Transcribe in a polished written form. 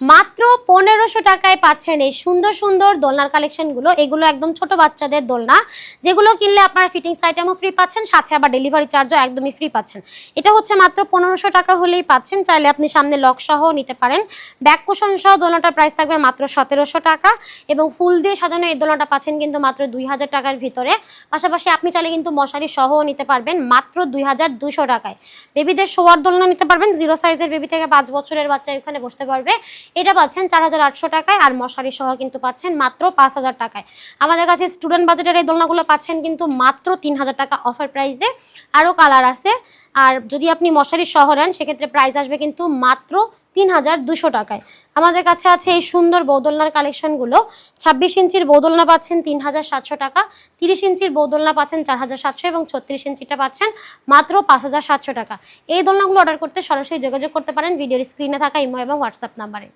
মাত্র 1500 টাকায় পাচ্ছেন এই সুন্দর সুন্দর দোলনার কালেকশনগুলো। এগুলো একদম ছোট বাচ্চাদের দোলনা, যেগুলো কিনলে আপনারা ফিটিংস আইটেমও ফ্রি পাচ্ছেন, সাথে আবার ডেলিভারি চার্জও একদমই ফ্রি পাচ্ছেন। এটা হচ্ছে মাত্র 1500 টাকা হলেই পাচ্ছেন। চাইলে আপনি সামনে লক সহ নিতে পারেন। ব্যাক কুশন সহ দোলনাটার প্রাইস থাকবে মাত্র 1700 টাকা এবং ফুল দিয়ে সাজানো এই দোলনাটা পাচ্ছেন কিন্তু মাত্র 2000 টাকার ভিতরে। পাশাপাশি আপনি চাইলে কিন্তু মশারি সহও নিতে পারবেন মাত্র 2200 টাকায়। বেবিদের শোয়ার দোলনা নিতে পারবেন, 0 সাইজের বেবি থেকে 5 বছরের বাচ্চা এখানে বসতে পারবে। এটা পাচ্ছেন 4800 টাকায় আর মশারি সহ কিন্তু পাচ্ছেন মাত্র 5000 টাকায়। আমাদের কাছে স্টুডেন্ট বাজেটের এই দোলনাগুলো পাচ্ছেন কিন্তু মাত্র 3000 টাকা অফার প্রাইসে। আরও কালার আছে, আর যদি আপনি মশারি সহ নেন সেক্ষেত্রে প্রাইস আসবে কিন্তু মাত্র 3200 টাকায়। আমাদের কাছে আছে এই সুন্দর বৌদোলনার কালেকশনগুলো। 26 ইঞ্চির বৌদোলনা পাচ্ছেন 3700 টাকা, 30 ইঞ্চির বৌদোলনা পাচ্ছেন 4700 এবং 36 ইঞ্চিটা পাচ্ছেন মাত্র 5700 টাকা। এই দোলনাগুলো অর্ডার করতে সরাসরি যোগাযোগ করতে পারেন ভিডিওর স্ক্রিনে থাকা ইমো এবং হোয়াটসঅ্যাপ নাম্বারে।